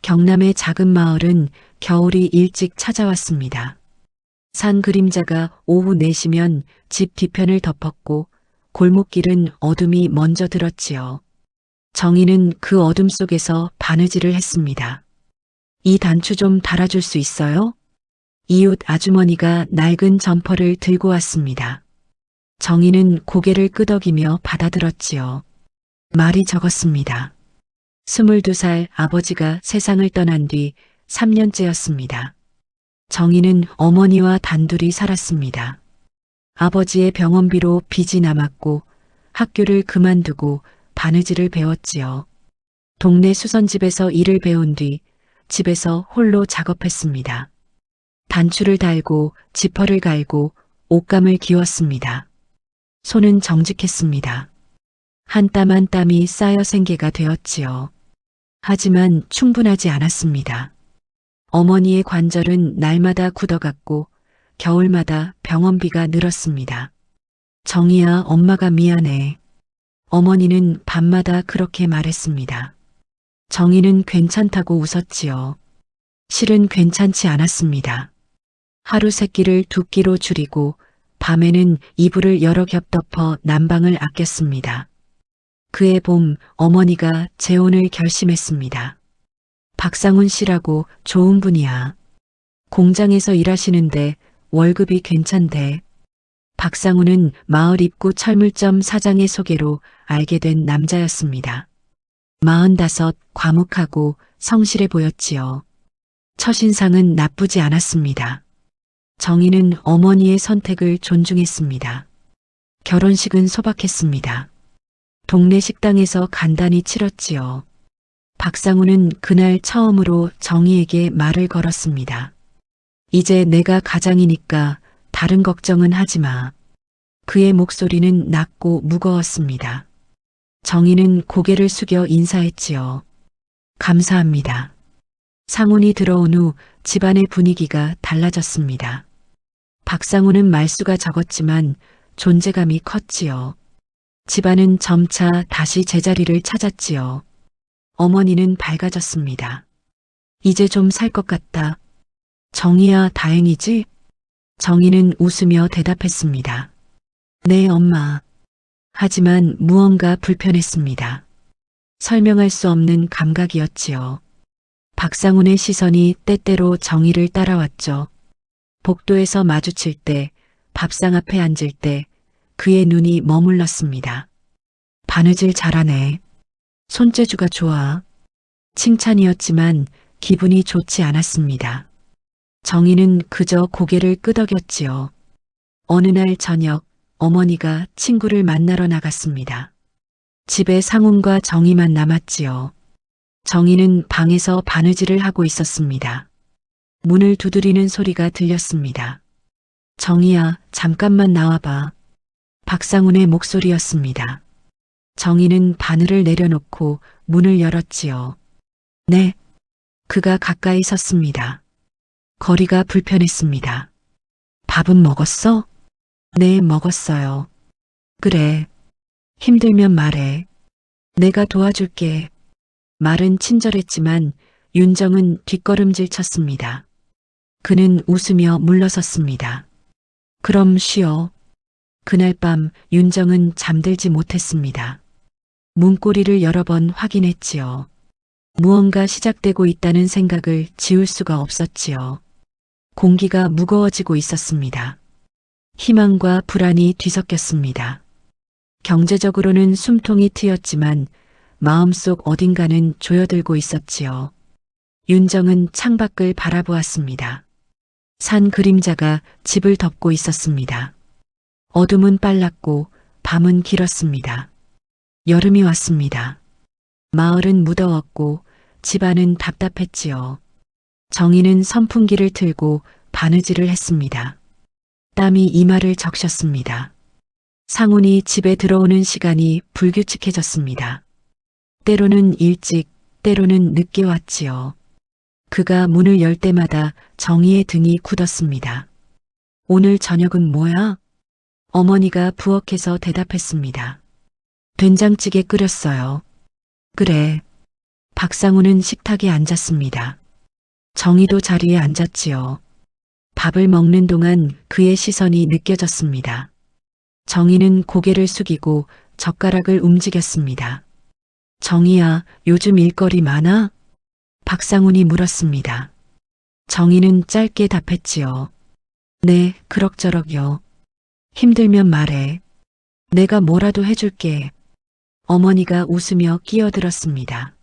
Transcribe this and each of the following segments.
경남의 작은 마을은 겨울이 일찍 찾아왔습니다. 산 그림자가 오후 4시면 집 뒤편을 덮었고 골목길은 어둠이 먼저 들었지요. 정희는 그 어둠 속에서 바느질을 했습니다. 이 단추 좀 달아줄 수 있어요? 이웃 아주머니가 낡은 점퍼를 들고 왔습니다. 정희는 고개를 끄덕이며 받아들었지요. 말이 적었습니다. 22살 아버지가 세상을 떠난 뒤 3년째였습니다. 정희는 어머니와 단둘이 살았습니다. 아버지의 병원비로 빚이 남았고 학교를 그만두고 바느질을 배웠지요. 동네 수선집에서 일을 배운 뒤 집에서 홀로 작업했습니다. 단추를 달고 지퍼를 갈고 옷감을 기웠습니다. 손은 정직했습니다. 한 땀 한 땀이 쌓여 생계가 되었지요. 하지만 충분하지 않았습니다. 어머니의 관절은 날마다 굳어갔고 겨울마다 병원비가 늘었습니다. 정희야, 엄마가 미안해. 어머니는 밤마다 그렇게 말했습니다. 정희는 괜찮다고 웃었지요. 실은 괜찮지 않았습니다. 하루 세끼를 2끼로 줄이고 밤에는 이불을 여러 겹 덮어 난방을 아꼈습니다. 그해 봄 어머니가 재혼을 결심했습니다. 박상훈 씨라고 좋은 분이야. 공장에서 일하시는데 월급이 괜찮대. 박상훈은 마을 입구 철물점 사장의 소개로 알게 된 남자였습니다. 45, 과묵하고 성실해 보였지요. 첫인상은 나쁘지 않았습니다. 정희는 어머니의 선택을 존중했습니다. 결혼식은 소박했습니다. 동네 식당에서 간단히 치렀지요. 박상훈은 그날 처음으로 정희에게 말을 걸었습니다. 이제 내가 가장이니까 다른 걱정은 하지 마. 그의 목소리는 낮고 무거웠습니다. 정희는 고개를 숙여 인사했지요. 감사합니다. 상훈이 들어온 후 집안의 분위기가 달라졌습니다. 박상훈은 말수가 적었지만 존재감이 컸지요. 집안은 점차 다시 제자리를 찾았지요. 어머니는 밝아졌습니다. 이제 좀 살 것 같다. 정희야, 다행이지? 정희는 웃으며 대답했습니다. 네, 엄마. 하지만 무언가 불편했습니다. 설명할 수 없는 감각이었지요. 박상훈의 시선이 때때로 정희를 따라왔죠. 복도에서 마주칠 때, 밥상 앞에 앉을 때 그의 눈이 머물렀습니다. 바느질 잘하네. 손재주가 좋아. 칭찬이었지만 기분이 좋지 않았습니다. 정희는 그저 고개를 끄덕였지요. 어느 날 저녁 어머니가 친구를 만나러 나갔습니다. 집에 상훈과 정희만 남았지요. 정희는 방에서 바느질을 하고 있었습니다. 문을 두드리는 소리가 들렸습니다. 정희야, 잠깐만 나와봐. 박상훈의 목소리였습니다. 정희는 바늘을 내려놓고 문을 열었지요. 네. 그가 가까이 섰습니다. 거리가 불편했습니다. 밥은 먹었어? 네, 먹었어요. 그래. 힘들면 말해. 내가 도와줄게. 말은 친절했지만 윤정은 뒷걸음질 쳤습니다. 그는 웃으며 물러섰습니다. 그럼 쉬어. 그날 밤 윤정은 잠들지 못했습니다. 문고리를 여러 번 확인했지요. 무언가 시작되고 있다는 생각을 지울 수가 없었지요. 공기가 무거워지고 있었습니다. 희망과 불안이 뒤섞였습니다. 경제적으로는 숨통이 트였지만 마음속 어딘가는 조여들고 있었지요. 윤정은 창밖을 바라보았습니다. 산 그림자가 집을 덮고 있었습니다. 어둠은 빨랐고 밤은 길었습니다. 여름이 왔습니다. 마을은 무더웠고 집안은 답답했지요. 정희는 선풍기를 틀고 바느질을 했습니다. 땀이 이마를 적셨습니다. 상훈이 집에 들어오는 시간이 불규칙해졌습니다. 때로는 일찍, 때로는 늦게 왔지요. 그가 문을 열 때마다 정희의 등이 굳었습니다. 오늘 저녁은 뭐야? 어머니가 부엌에서 대답했습니다. 된장찌개 끓였어요. 그래. 박상우는 식탁에 앉았습니다. 정희도 자리에 앉았지요. 밥을 먹는 동안 그의 시선이 느껴졌습니다. 정희는 고개를 숙이고 젓가락을 움직였습니다. 정희야, 요즘 일거리 많아? 박상훈이 물었습니다. 정희는 짧게 답했지요. 네, 그럭저럭요. 힘들면 말해. 내가 뭐라도 해줄게. 어머니가 웃으며 끼어들었습니다.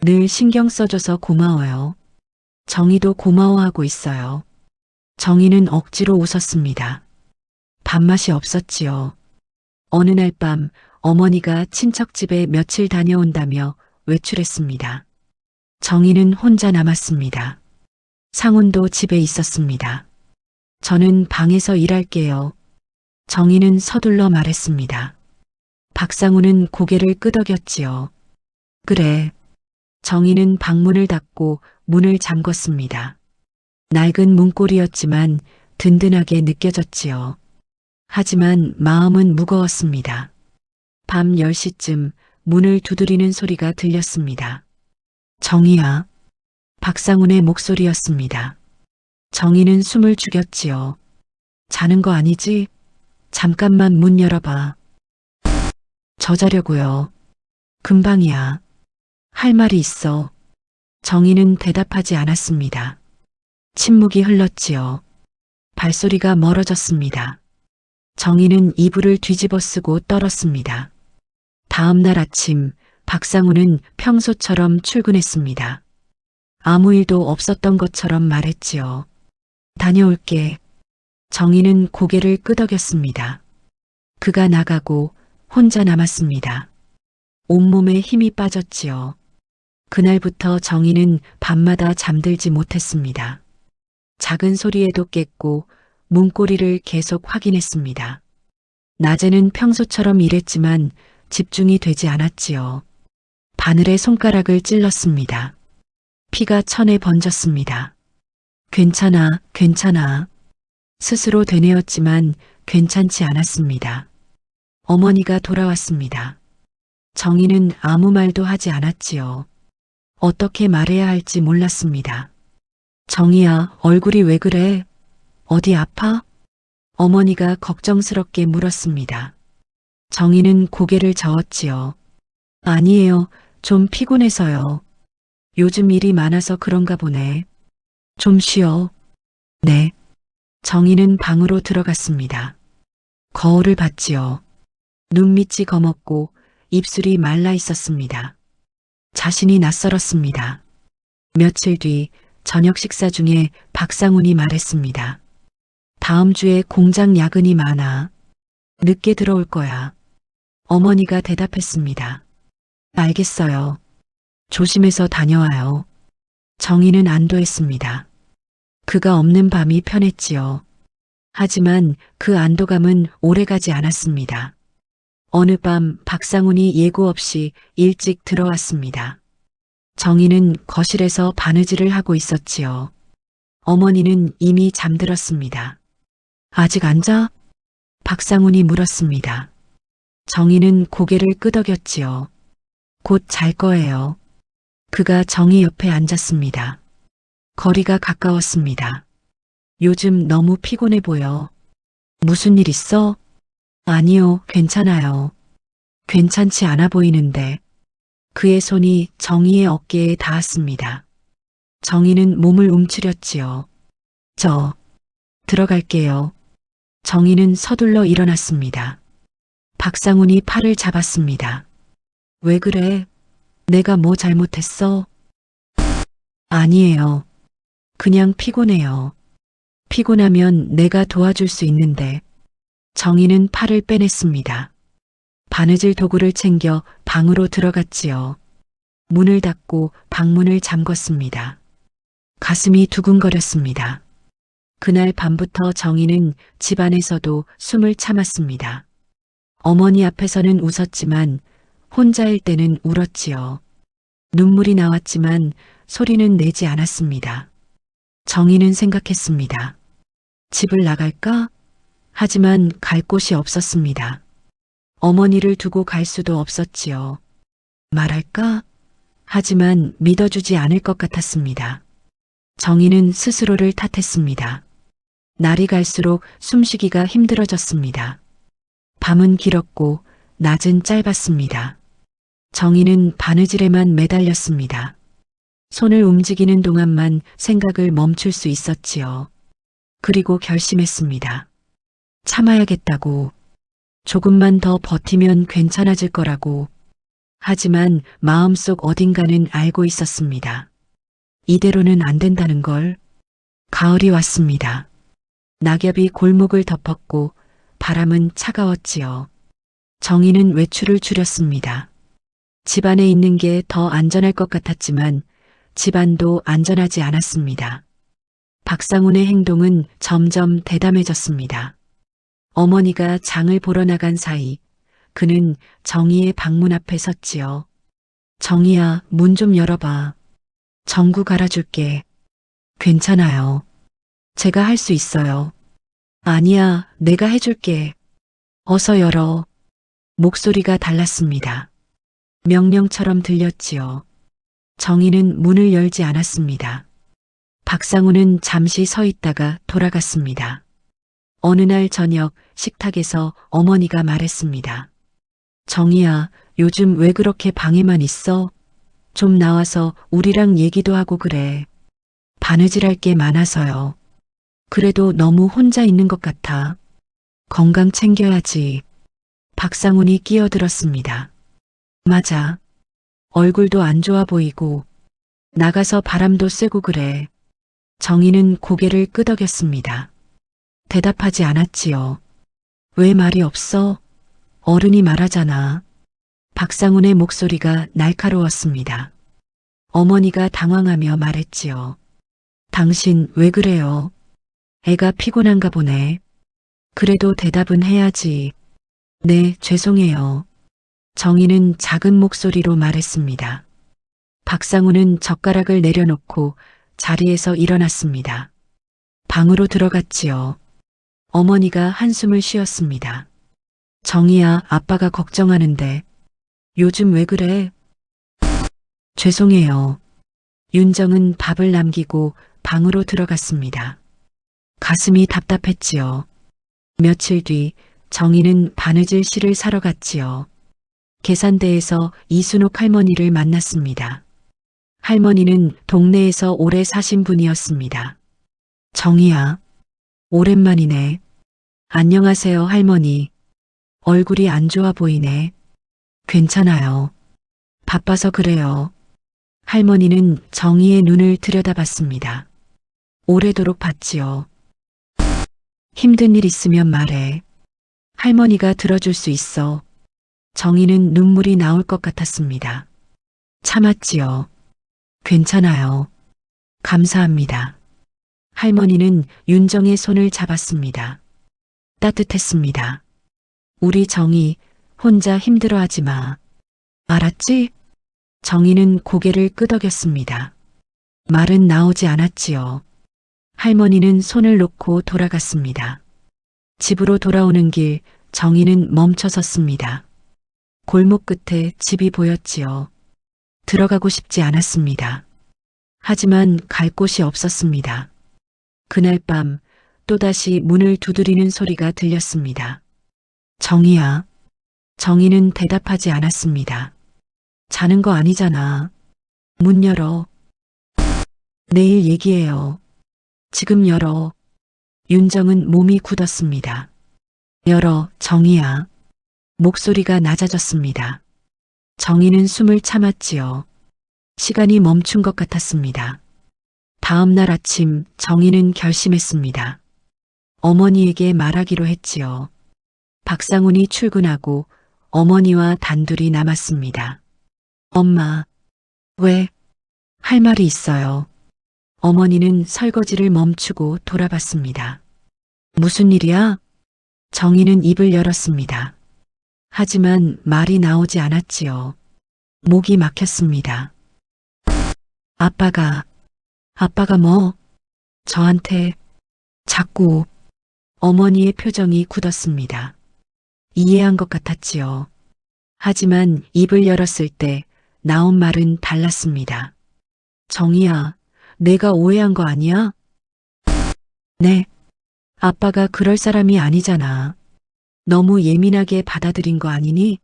늘 신경 써줘서 고마워요. 정희도 고마워하고 있어요. 정희는 억지로 웃었습니다. 밥맛이 없었지요. 어느 날 밤 어머니가 친척집에 며칠 다녀온다며 외출했습니다. 정희는 혼자 남았습니다. 상훈도 집에 있었습니다. 저는 방에서 일할게요. 정희는 서둘러 말했습니다. 박상우는 고개를 끄덕였지요. 그래. 정희는 방문을 닫고 문을 잠궜습니다. 낡은 문고리였지만 든든하게 느껴졌지요. 하지만 마음은 무거웠습니다. 밤 10시쯤 문을 두드리는 소리가 들렸습니다. 정희야. 박상훈의 목소리였습니다. 정희는 숨을 죽였지요. 자는 거 아니지? 잠깐만 문 열어봐. 저 자려고요. 금방이야. 할 말이 있어. 정희는 대답하지 않았습니다. 침묵이 흘렀지요. 발소리가 멀어졌습니다. 정희는 이불을 뒤집어 쓰고 떨었습니다. 다음 날 아침 박상우는 평소처럼 출근했습니다. 아무 일도 없었던 것처럼 말했지요. 다녀올게. 정희는 고개를 끄덕였습니다. 그가 나가고 혼자 남았습니다. 온몸에 힘이 빠졌지요. 그날부터 정희는 밤마다 잠들지 못했습니다. 작은 소리에도 깼고 문고리를 계속 확인했습니다. 낮에는 평소처럼 일했지만 집중이 되지 않았지요. 바늘에 손가락을 찔렀습니다. 피가 천에 번졌습니다. 괜찮아, 괜찮아. 스스로 되뇌었지만 괜찮지 않았습니다. 어머니가 돌아왔습니다. 정희는 아무 말도 하지 않았지요. 어떻게 말해야 할지 몰랐습니다. 정희야, 얼굴이 왜 그래? 어디 아파? 어머니가 걱정스럽게 물었습니다. 정희는 고개를 저었지요. 아니에요. 좀 피곤해서요. 요즘 일이 많아서 그런가 보네. 좀 쉬어. 네. 정희는 방으로 들어갔습니다. 거울을 봤지요. 눈밑이 검었고 입술이 말라 있었습니다. 자신이 낯설었습니다. 며칠 뒤 저녁 식사 중에 박상훈이 말했습니다. 다음 주에 공장 야근이 많아. 늦게 들어올 거야. 어머니가 대답했습니다. 알겠어요. 조심해서 다녀와요. 정희는 안도했습니다. 그가 없는 밤이 편했지요. 하지만 그 안도감은 오래가지 않았습니다. 어느 밤 박상훈이 예고 없이 일찍 들어왔습니다. 정희는 거실에서 바느질을 하고 있었지요. 어머니는 이미 잠들었습니다. 아직 안 자? 박상훈이 물었습니다. 정희는 고개를 끄덕였지요. 곧 잘 거예요. 그가 정희 옆에 앉았습니다. 거리가 가까웠습니다. 요즘 너무 피곤해 보여. 무슨 일 있어? 아니요, 괜찮아요. 괜찮지 않아 보이는데. 그의 손이 정희의 어깨에 닿았습니다. 정희는 몸을 움츠렸지요. 들어갈게요. 정희는 서둘러 일어났습니다. 박상훈이 팔을 잡았습니다. 왜 그래? 내가 뭐 잘못했어? 아니에요. 그냥 피곤해요. 피곤하면 내가 도와줄 수 있는데. 정희는 팔을 빼냈습니다. 바느질 도구를 챙겨 방으로 들어갔지요. 문을 닫고 방문을 잠궜습니다. 가슴이 두근거렸습니다. 그날 밤부터 정희는 집안에서도 숨을 참았습니다. 어머니 앞에서는 웃었지만 혼자일 때는 울었지요. 눈물이 나왔지만 소리는 내지 않았습니다. 정희는 생각했습니다. 집을 나갈까? 하지만 갈 곳이 없었습니다. 어머니를 두고 갈 수도 없었지요. 말할까? 하지만 믿어주지 않을 것 같았습니다. 정희는 스스로를 탓했습니다. 날이 갈수록 숨쉬기가 힘들어졌습니다. 밤은 길었고 낮은 짧았습니다. 정희는 바느질에만 매달렸습니다. 손을 움직이는 동안만 생각을 멈출 수 있었지요. 그리고 결심했습니다. 참아야겠다고. 조금만 더 버티면 괜찮아질 거라고. 하지만 마음속 어딘가는 알고 있었습니다. 이대로는 안 된다는 걸. 가을이 왔습니다. 낙엽이 골목을 덮었고 바람은 차가웠지요. 정희는 외출을 줄였습니다. 집 안에 있는 게 더 안전할 것 같았지만 집안도 안전하지 않았습니다. 박상훈의 행동은 점점 대담해졌습니다. 어머니가 장을 보러 나간 사이 그는 정희의 방문 앞에 섰지요. 정희야, 문 좀 열어봐. 전구 갈아줄게. 괜찮아요. 제가 할 수 있어요. 아니야, 내가 해줄게. 어서 열어. 목소리가 달랐습니다. 명령처럼 들렸지요. 정희는 문을 열지 않았습니다. 박상우는 잠시 서 있다가 돌아갔습니다. 어느 날 저녁 식탁에서 어머니가 말했습니다. 정희야, 요즘 왜 그렇게 방에만 있어? 좀 나와서 우리랑 얘기도 하고 그래. 바느질할 게 많아서요. 그래도 너무 혼자 있는 것 같아. 건강 챙겨야지. 박상훈이 끼어들었습니다. 맞아. 얼굴도 안 좋아 보이고 나가서 바람도 쐬고 그래. 정희는 고개를 끄덕였습니다. 대답하지 않았지요. 왜 말이 없어? 어른이 말하잖아. 박상훈의 목소리가 날카로웠습니다. 어머니가 당황하며 말했지요. 당신 왜 그래요? 애가 피곤한가 보네. 그래도 대답은 해야지. 네, 죄송해요. 정희는 작은 목소리로 말했습니다. 박상우는 젓가락을 내려놓고 자리에서 일어났습니다. 방으로 들어갔지요. 어머니가 한숨을 쉬었습니다. 정희야, 아빠가 걱정하는데 요즘 왜 그래? 죄송해요. 윤정은 밥을 남기고 방으로 들어갔습니다. 가슴이 답답했지요. 며칠 뒤 정희는 바느질 실을 사러 갔지요. 계산대에서 이순옥 할머니를 만났습니다. 할머니는 동네에서 오래 사신 분이었습니다. 정희야, 오랜만이네. 안녕하세요, 할머니. 얼굴이 안 좋아 보이네. 괜찮아요. 바빠서 그래요. 할머니는 정희의 눈을 들여다봤습니다. 오래도록 봤지요. 힘든 일 있으면 말해. 할머니가 들어줄 수 있어. 정희는 눈물이 나올 것 같았습니다. 참았지요. 괜찮아요. 감사합니다. 할머니는 윤정의 손을 잡았습니다. 따뜻했습니다. 우리 정희 혼자 힘들어하지 마. 알았지? 정희는 고개를 끄덕였습니다. 말은 나오지 않았지요. 할머니는 손을 놓고 돌아갔습니다. 집으로 돌아오는 길 정희는 멈춰 섰습니다. 골목 끝에 집이 보였지요. 들어가고 싶지 않았습니다. 하지만 갈 곳이 없었습니다. 그날 밤 또다시 문을 두드리는 소리가 들렸습니다. 정희야. 정희는 대답하지 않았습니다. 자는 거 아니잖아. 문 열어. 내일 얘기해요. 지금 열어. 윤정은 몸이 굳었습니다. 열어, 정희야. 목소리가 낮아졌습니다. 정희는 숨을 참았지요. 시간이 멈춘 것 같았습니다. 다음 날 아침 정희는 결심했습니다. 어머니에게 말하기로 했지요. 박상훈이 출근하고 어머니와 단둘이 남았습니다. 엄마, 왜? 할 말이 있어요. 어머니는 설거지를 멈추고 돌아봤습니다. 무슨 일이야? 정희는 입을 열었습니다. 하지만 말이 나오지 않았지요. 목이 막혔습니다. 아빠가 뭐? 저한테 자꾸. 어머니의 표정이 굳었습니다. 이해한 것 같았지요. 하지만 입을 열었을 때 나온 말은 달랐습니다. 정희야, 내가 오해한 거 아니야? 네. 아빠가 그럴 사람이 아니잖아. 너무 예민하게 받아들인 거 아니니?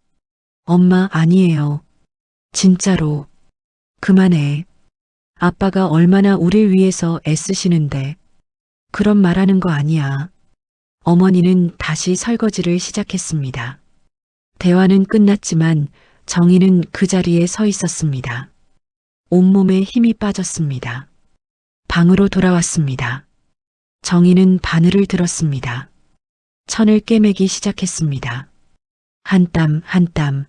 엄마, 아니에요. 진짜로. 그만해. 아빠가 얼마나 우릴 위해서 애쓰시는데. 그런 말하는 거 아니야. 어머니는 다시 설거지를 시작했습니다. 대화는 끝났지만 정희는 그 자리에 서 있었습니다. 온몸에 힘이 빠졌습니다. 방으로 돌아왔습니다. 정희는 바늘을 들었습니다. 천을 꿰매기 시작했습니다. 한 땀 한 땀.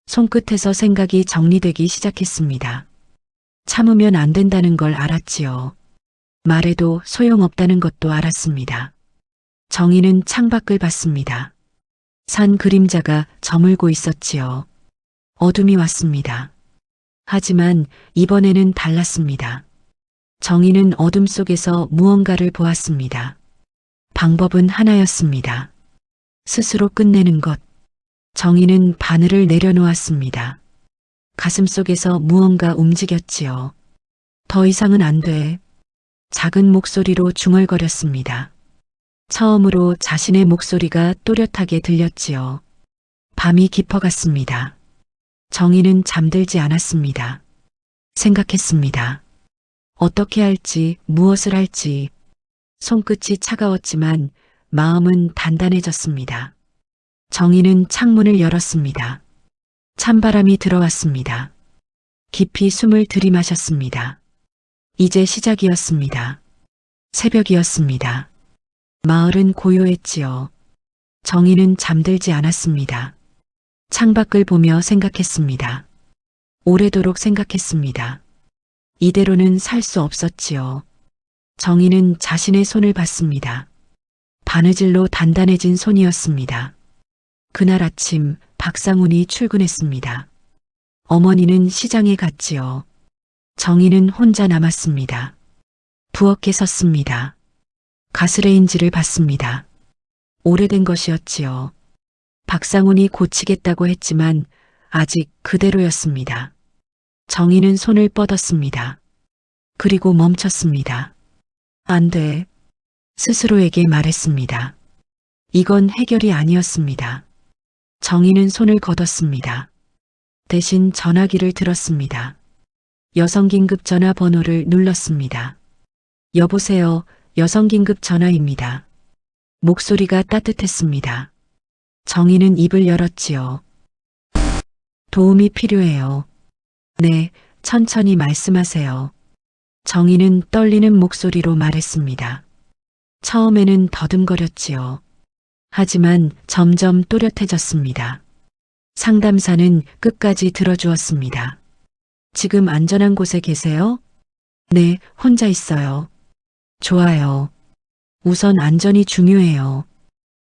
손끝에서 생각이 정리되기 시작했습니다. 참으면 안 된다는 걸 알았지요. 말해도 소용없다는 것도 알았습니다. 정희는 창밖을 봤습니다. 산 그림자가 저물고 있었지요. 어둠이 왔습니다. 하지만 이번에는 달랐습니다. 정희는 어둠 속에서 무언가를 보았습니다. 방법은 하나였습니다. 스스로 끝내는 것. 정희는 바늘을 내려놓았습니다. 가슴 속에서 무언가 움직였지요. 더 이상은 안 돼. 작은 목소리로 중얼거렸습니다. 처음으로 자신의 목소리가 또렷하게 들렸지요. 밤이 깊어갔습니다. 정희는 잠들지 않았습니다. 생각했습니다. 어떻게 할지, 무엇을 할지. 손끝이 차가웠지만 마음은 단단해졌습니다. 정희는 창문을 열었습니다. 찬바람이 들어왔습니다. 깊이 숨을 들이마셨습니다. 이제 시작이었습니다. 새벽이었습니다. 마을은 고요했지요. 정희는 잠들지 않았습니다. 창밖을 보며 생각했습니다. 오래도록 생각했습니다. 이대로는 살 수 없었지요. 정희는 자신의 손을 봤습니다. 바느질로 단단해진 손이었습니다. 그날 아침 박상훈이 출근했습니다. 어머니는 시장에 갔지요. 정희는 혼자 남았습니다. 부엌에 섰습니다. 가스레인지를 봤습니다. 오래된 것이었지요. 박상훈이 고치겠다고 했지만 아직 그대로였습니다. 정희는 손을 뻗었습니다. 그리고 멈췄습니다. 안 돼. 스스로에게 말했습니다. 이건 해결이 아니었습니다. 정희는 손을 걷었습니다. 대신 전화기를 들었습니다. 여성긴급 전화번호를 눌렀습니다. 여보세요, 여성긴급 전화입니다. 목소리가 따뜻했습니다. 정희는 입을 열었지요. 도움이 필요해요. 네, 천천히 말씀하세요. 정희는 떨리는 목소리로 말했습니다. 처음에는 더듬거렸지요. 하지만 점점 또렷해졌습니다. 상담사는 끝까지 들어주었습니다. 지금 안전한 곳에 계세요? 네, 혼자 있어요. 좋아요. 우선 안전이 중요해요.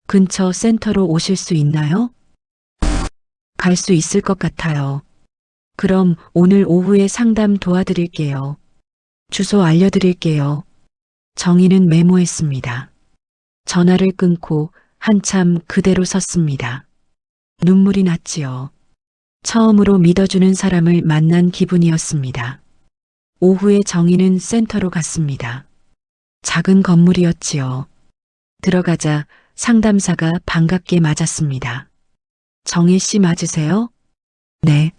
근처 센터로 오실 수 있나요? 갈 수 있을 것 같아요. 그럼 오늘 오후에 상담 도와드릴게요. 주소 알려드릴게요. 정희는 메모했습니다. 전화를 끊고 한참 그대로 섰습니다. 눈물이 났지요. 처음으로 믿어주는 사람을 만난 기분이었습니다. 오후에 정희는 센터로 갔습니다. 작은 건물이었지요. 들어가자 상담사가 반갑게 맞았습니다. 정희 씨 맞으세요? 네.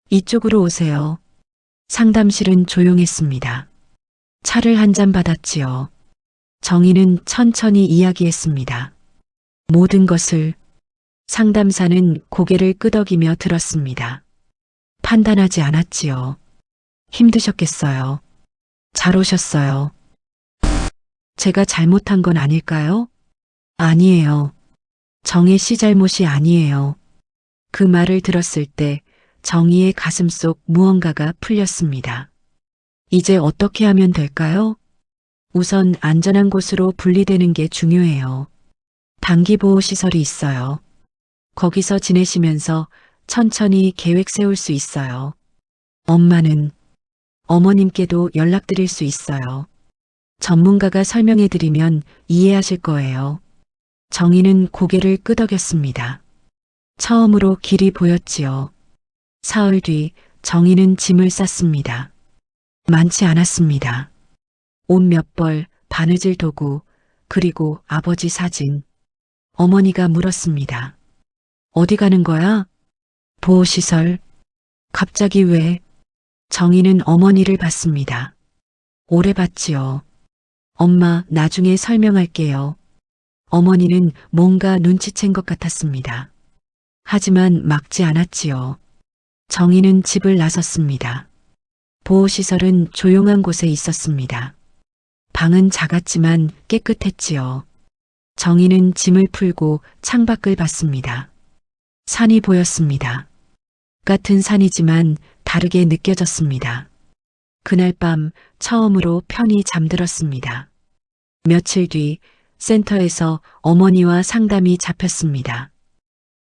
이쪽으로 오세요. 상담실은 조용했습니다. 차를 한 잔 받았지요. 정희는 천천히 이야기했습니다. 모든 것을. 상담사는 고개를 끄덕이며 들었습니다. 판단하지 않았지요. 힘드셨겠어요. 잘 오셨어요. 제가 잘못한 건 아닐까요? 아니에요. 정희 씨 잘못이 아니에요. 그 말을 들었을 때 정희의 가슴 속 무언가가 풀렸습니다. 이제 어떻게 하면 될까요? 우선 안전한 곳으로 분리되는 게 중요해요. 단기보호시설이 있어요. 거기서 지내시면서 천천히 계획 세울 수 있어요. 엄마는 어머님께도 연락드릴 수 있어요. 전문가가 설명해 드리면 이해하실 거예요. 정희는 고개를 끄덕였습니다. 처음으로 길이 보였지요. 사흘 뒤 정희는 짐을 쌌습니다. 많지 않았습니다. 옷 몇 벌, 바느질 도구, 그리고 아버지 사진. 어머니가 물었습니다. 어디 가는 거야? 보호시설. 갑자기 왜? 정희는 어머니를 봤습니다. 오래 봤지요. 엄마, 나중에 설명할게요. 어머니는 뭔가 눈치챈 것 같았습니다. 하지만 막지 않았지요. 정희는 집을 나섰습니다. 보호시설은 조용한 곳에 있었습니다. 방은 작았지만 깨끗했지요. 정희는 짐을 풀고 창밖을 봤습니다. 산이 보였습니다. 같은 산이지만 다르게 느껴졌습니다. 그날 밤 처음으로 편히 잠들었습니다. 며칠 뒤 센터에서 어머니와 상담이 잡혔습니다.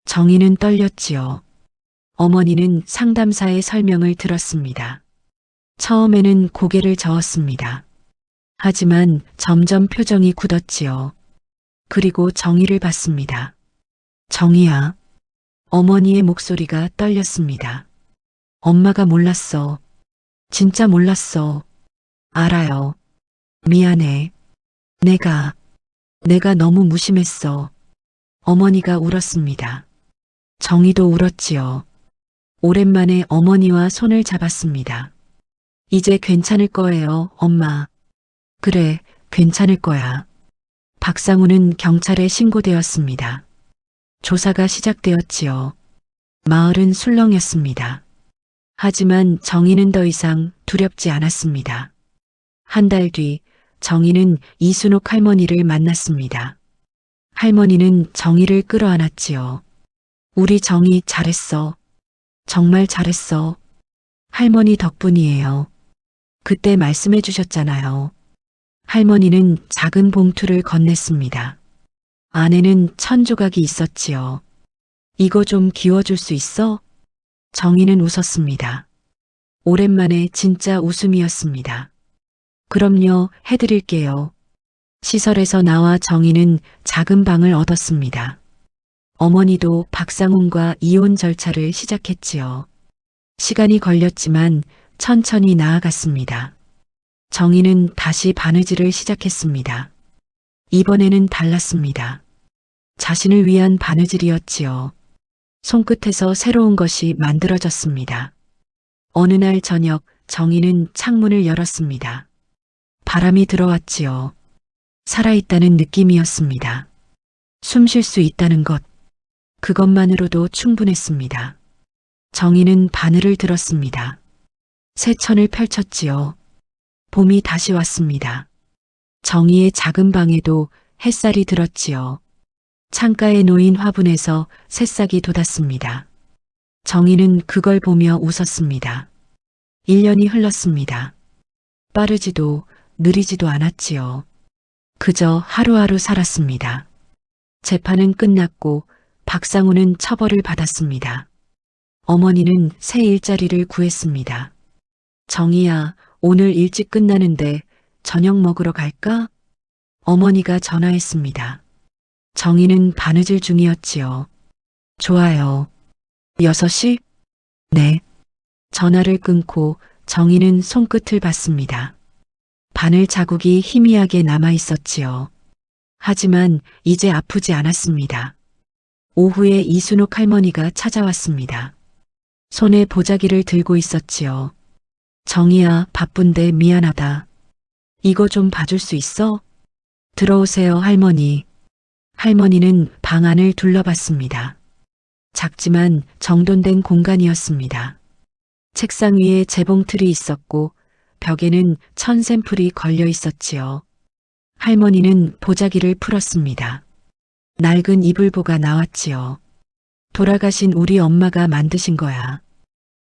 정희는 떨렸지요. 어머니는 상담사의 설명을 들었습니다. 처음에는 고개를 저었습니다. 하지만 점점 표정이 굳었지요. 그리고 정희를 봤습니다. 정희야. 어머니의 목소리가 떨렸습니다. 엄마가 몰랐어. 진짜 몰랐어. 알아요. 미안해. 내가 너무 무심했어. 어머니가 울었습니다. 정희도 울었지요. 오랜만에 어머니와 손을 잡았습니다. 이제 괜찮을 거예요, 엄마. 그래, 괜찮을 거야. 박상우는 경찰에 신고되었습니다. 조사가 시작되었지요. 마을은 술렁였습니다. 하지만 정희는 더 이상 두렵지 않았습니다. 한 달 뒤 정희는 이순옥 할머니를 만났습니다. 할머니는 정희를 끌어안았지요. 우리 정희 잘했어. 정말 잘했어. 할머니 덕분이에요. 그때 말씀해 주셨잖아요. 할머니는 작은 봉투를 건넸습니다. 안에는 1000조각이 있었지요. 이거 좀 기워줄 수 있어? 정희는 웃었습니다. 오랜만에 진짜 웃음이었습니다. 그럼요, 해드릴게요. 시설에서 나와 정희는 작은 방을 얻었습니다. 어머니도 박상훈과 이혼 절차를 시작했지요. 시간이 걸렸지만 천천히 나아갔습니다. 정희는 다시 바느질을 시작했습니다. 이번에는 달랐습니다. 자신을 위한 바느질이었지요. 손끝에서 새로운 것이 만들어졌습니다. 어느 날 저녁 정희는 창문을 열었습니다. 바람이 들어왔지요. 살아있다는 느낌이었습니다. 숨 쉴 수 있다는 것, 그것만으로도 충분했습니다. 정희는 바늘을 들었습니다. 새 천을 펼쳤지요. 봄이 다시 왔습니다. 정희의 작은 방에도 햇살이 들었지요. 창가에 놓인 화분에서 새싹이 돋았습니다. 정희는 그걸 보며 웃었습니다. 1년이 흘렀습니다. 빠르지도 느리지도 않았지요. 그저 하루하루 살았습니다. 재판은 끝났고 박상우는 처벌을 받았습니다. 어머니는 새 일자리를 구했습니다. 정희야, 오늘 일찍 끝나는데 저녁 먹으러 갈까? 어머니가 전화했습니다. 정희는 바느질 중이었지요. 좋아요. 6시? 네. 전화를 끊고 정희는 손끝을 봤습니다. 바늘 자국이 희미하게 남아 있었지요. 하지만 이제 아프지 않았습니다. 오후에 이순옥 할머니가 찾아왔습니다. 손에 보자기를 들고 있었지요. 정희야, 바쁜데 미안하다. 이거 좀 봐줄 수 있어? 들어오세요, 할머니. 할머니는 방 안을 둘러봤습니다. 작지만 정돈된 공간이었습니다. 책상 위에 재봉틀이 있었고 벽에는 천 샘플이 걸려 있었지요. 할머니는 보자기를 풀었습니다. 낡은 이불보가 나왔지요. 돌아가신 우리 엄마가 만드신 거야.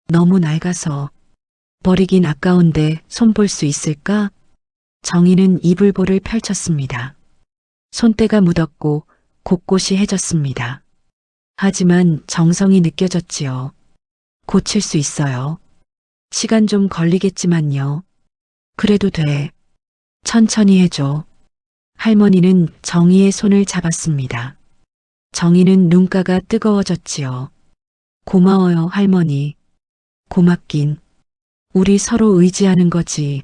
너무 낡아서 버리긴 아까운데 손볼 수 있을까? 정희는 이불보를 펼쳤습니다. 손때가 묻었고 곳곳이 해졌습니다. 하지만 정성이 느껴졌지요. 고칠 수 있어요. 시간 좀 걸리겠지만요. 그래도 돼. 천천히 해줘. 할머니는 정희의 손을 잡았습니다. 정희는 눈가가 뜨거워졌지요. 고마워요, 할머니. 고맙긴. 우리 서로 의지하는 거지.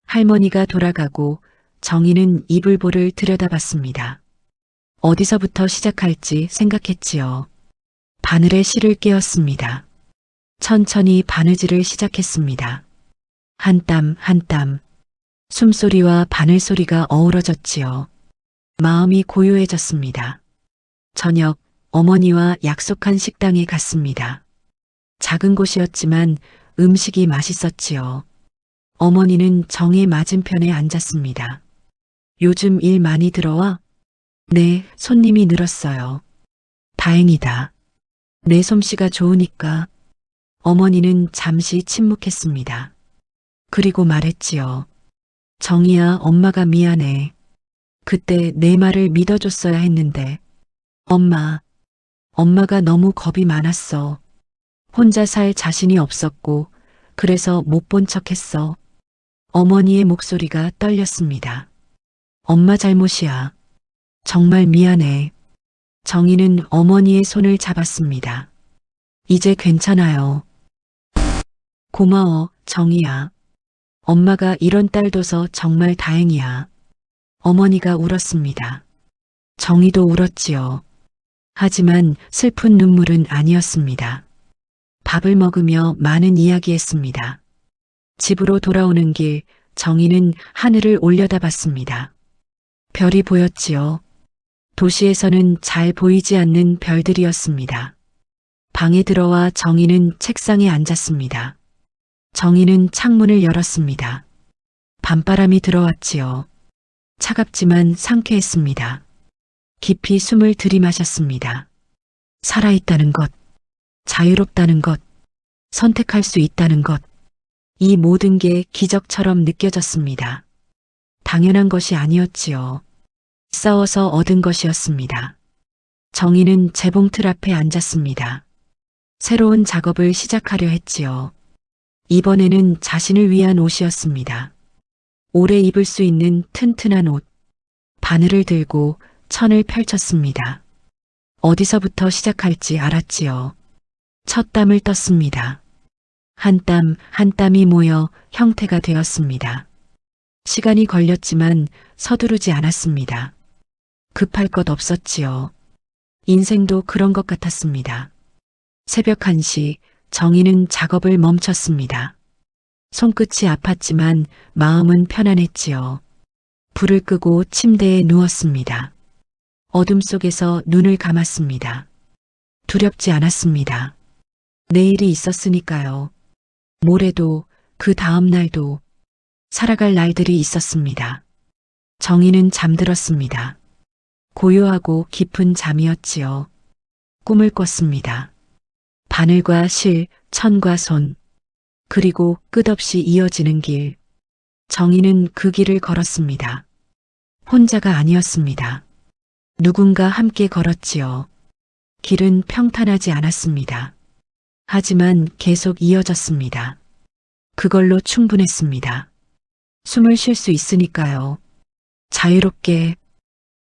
할머니가 돌아가고 정희는 이불보를 들여다봤습니다. 어디서부터 시작할지 생각했지요. 바늘에 실을 끼웠습니다. 천천히 바느질을 시작했습니다. 한 땀 한 땀. 숨소리와 바늘 소리가 어우러졌지요. 마음이 고요해졌습니다. 저녁 어머니와 약속한 식당에 갔습니다. 작은 곳이었지만 음식이 맛있었지요. 어머니는 정의 맞은편에 앉았습니다. 요즘 일 많이 들어와? 네, 손님이 늘었어요. 다행이다. 내 솜씨가 좋으니까. 어머니는 잠시 침묵했습니다. 그리고 말했지요. 정희야, 엄마가 미안해. 그때 내 말을 믿어줬어야 했는데. 엄마가 너무 겁이 많았어. 혼자 살 자신이 없었고, 그래서 못 본 척했어. 어머니의 목소리가 떨렸습니다. 엄마 잘못이야. 정말 미안해. 정희는 어머니의 손을 잡았습니다. 이제 괜찮아요. 고마워, 정희야. 엄마가 이런 딸 둬서 정말 다행이야. 어머니가 울었습니다. 정희도 울었지요. 하지만 슬픈 눈물은 아니었습니다. 밥을 먹으며 많은 이야기했습니다. 집으로 돌아오는 길 정희는 하늘을 올려다봤습니다. 별이 보였지요. 도시에서는 잘 보이지 않는 별들이었습니다. 방에 들어와 정희는 책상에 앉았습니다. 정희는 창문을 열었습니다. 밤바람이 들어왔지요. 차갑지만 상쾌했습니다. 깊이 숨을 들이마셨습니다. 살아있다는 것, 자유롭다는 것, 선택할 수 있다는 것, 이 모든 게 기적처럼 느껴졌습니다. 당연한 것이 아니었지요. 싸워서 얻은 것이었습니다. 정희는 재봉틀 앞에 앉았습니다. 새로운 작업을 시작하려 했지요. 이번에는 자신을 위한 옷이었습니다. 오래 입을 수 있는 튼튼한 옷. 바늘을 들고 천을 펼쳤습니다. 어디서부터 시작할지 알았지요. 첫 땀을 떴습니다. 한 땀 한 땀이 모여 형태가 되었습니다. 시간이 걸렸지만 서두르지 않았습니다. 급할 것 없었지요. 인생도 그런 것 같았습니다. 새벽 1시 정희는 작업을 멈췄습니다. 손끝이 아팠지만 마음은 편안했지요. 불을 끄고 침대에 누웠습니다. 어둠 속에서 눈을 감았습니다. 두렵지 않았습니다. 내일이 있었으니까요. 모레도 그 다음 날도 살아갈 날들이 있었습니다. 정희는 잠들었습니다. 고요하고 깊은 잠이었지요. 꿈을 꿨습니다. 바늘과 실, 천과 손, 그리고 끝없이 이어지는 길. 정희는 그 길을 걸었습니다. 혼자가 아니었습니다. 누군가 함께 걸었지요. 길은 평탄하지 않았습니다. 하지만 계속 이어졌습니다. 그걸로 충분했습니다. 숨을 쉴 수 있으니까요. 자유롭게